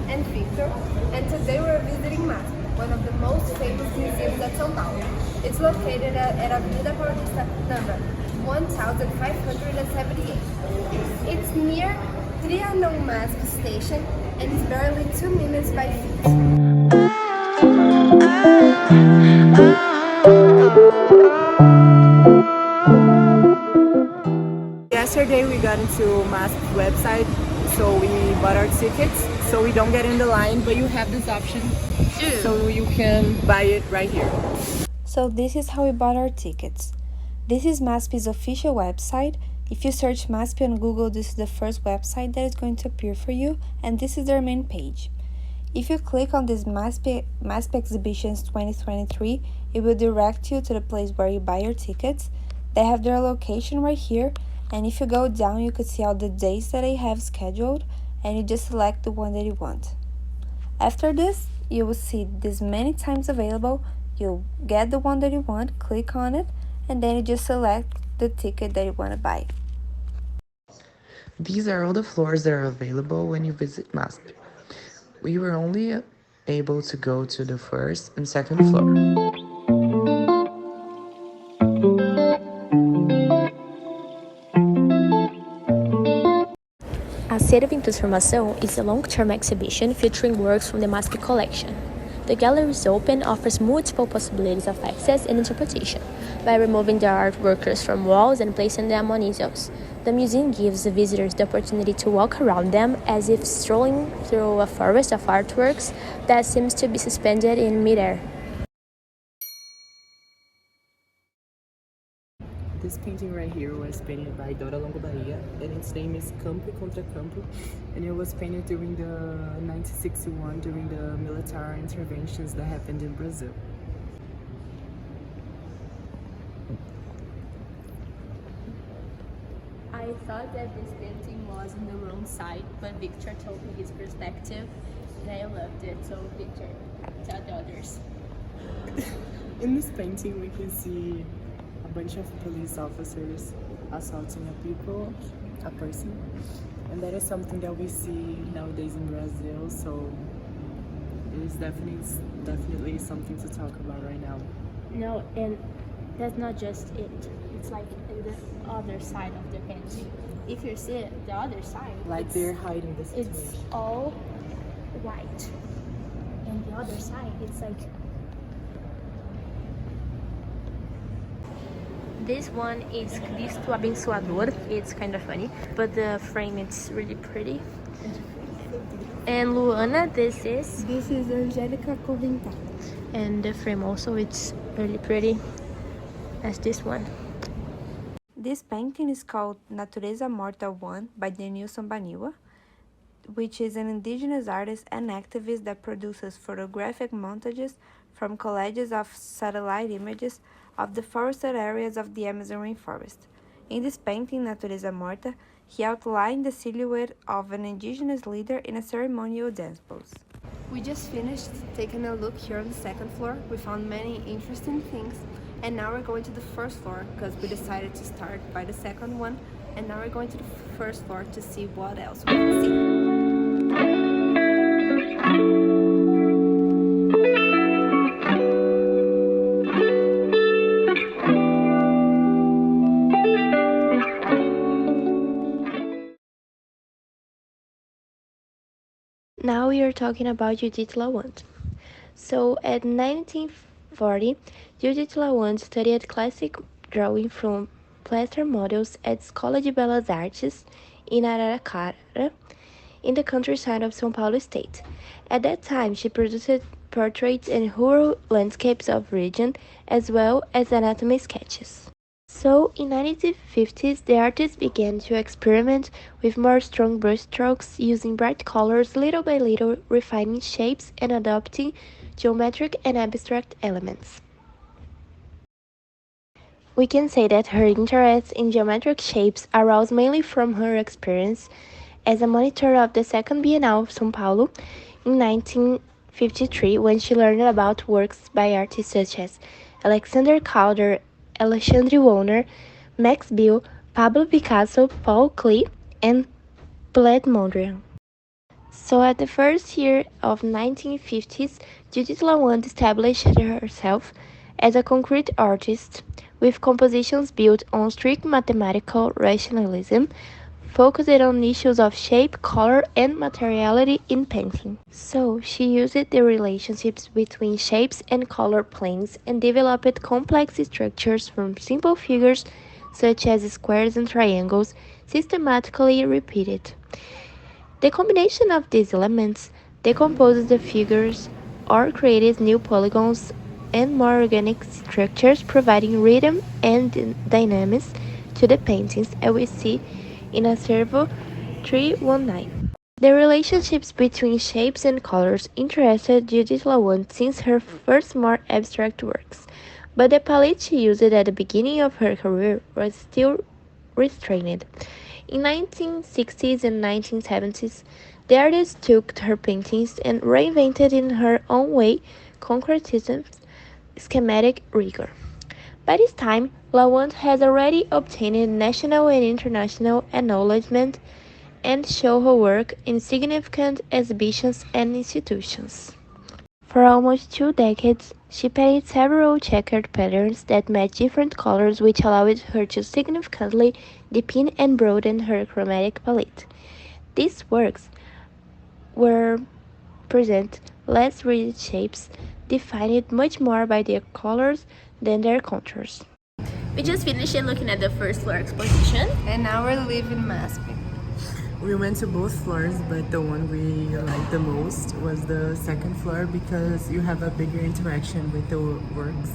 and Victor, and today we're visiting Masp, one of the most famous museums at São Paulo. It's located at Avenida Paulista number 1578. It's near Trianon Masp station and is barely 2 minutes by feet. Yesterday we got into Masp's website, so we bought our tickets so we don't get in the line, but you have this option so you can buy it right here. So this is how we bought our tickets. This is Masp's official website. If you search Masp on Google, this is the first website that is going to appear for you, and this is their main page. If you click on this Masp Exhibitions 2023, it will direct you to the place where you buy your tickets. They have their location right here, and if you go down, you could see all the days that they have scheduled, and you just select the one that you want. After this, you will see this many times available. You'll get the one that you want, click on it, and then you just select the ticket that you want to buy. These are all the floors that are available when you visit Masp. We were only able to go to the first and second floor. A State of Transformação is a long-term exhibition featuring works from the Masp collection. The gallery is open, offers multiple possibilities of access and interpretation, by removing the artworks from walls and placing them on easels. The museum gives the visitors the opportunity to walk around them as if strolling through a forest of artworks that seems to be suspended in midair. This painting right here was painted by Dora Longo Bahia, and its name is Campo contra Campo, and it was painted during the 1961 during the military interventions that happened in Brazil. I thought that this painting was on the wrong side, but Victor told me his perspective, and I loved it. So Victor, tell the others. In this painting, we can see a bunch of police officers assaulting a person, and that is something that we see nowadays in Brazil, so it is definitely something to talk about right now. No, and that's not just it. It's like in the other side of the painting. If you see it, the other side, Like they're hiding the situation. it's all white, and the other side, it's like this one is Cristo Abençoador. It's kind of funny, but the frame it's really pretty. And Luana, this is Angélica Corrental. and the frame also it's really pretty as this one. This painting is called Natureza Morta 1 by Denilson Baniwa, which is an indigenous artist and activist that produces photographic montages from collages of satellite images of the forested areas of the Amazon rainforest. In this painting, Natureza Morta, he outlined the silhouette of an indigenous leader in a ceremonial dance pose. We just finished taking a look here on the second floor. We found many interesting things, and now we're going to the first floor because we decided to start by the second one, and now we're going to the first floor to see what else we can see. Now we are talking about Judith Lawand. So at 1940, Judith Lawand studied classic drawing from plaster models at Escola de Belas Artes in Araraquara, in the countryside of São Paulo state. At that time, she produced portraits and rural landscapes of region, as well as anatomy sketches. So, in 1950s, the artist began to experiment with more strong brushstrokes, using bright colors little by little, refining shapes and adopting geometric and abstract elements. We can say that her interest in geometric shapes arose mainly from her experience as a monitor of the Second Bienal of São Paulo in 1953, when she learned about works by artists such as Alexander Calder, Alexandre Warner, Max Bill, Pablo Picasso, Paul Klee, and Piet Mondrian. So at the first year of 1950s, Judith Lawand established herself as a concrete artist with compositions built on strict mathematical rationalism, focused on issues of shape, color, and materiality in painting. So she used the relationships between shapes and color planes and developed complex structures from simple figures such as squares and triangles systematically repeated. The combination of these elements decomposes the figures or creates new polygons and more organic structures, providing rhythm and dynamics to the paintings, as we see in a Servo 319. The relationships between shapes and colors interested Judith Lawand since her first more abstract works, but the palette she used at the beginning of her career was still restrained. In 1960s and 1970s, the artist took her paintings and reinvented in her own way concretism's schematic rigor. By this time, Lawand has already obtained national and international acknowledgement and show her work in significant exhibitions and institutions. For almost 2 decades, she painted several checkered patterns that matched different colors, which allowed her to significantly deepen and broaden her chromatic palette. These works were present less rigid shapes, defined much more by their colors than their contours. We just finished looking at the first floor exposition. And now we're leaving Masp. We went to both floors, but the one we liked the most was the second floor because you have a bigger interaction with the works.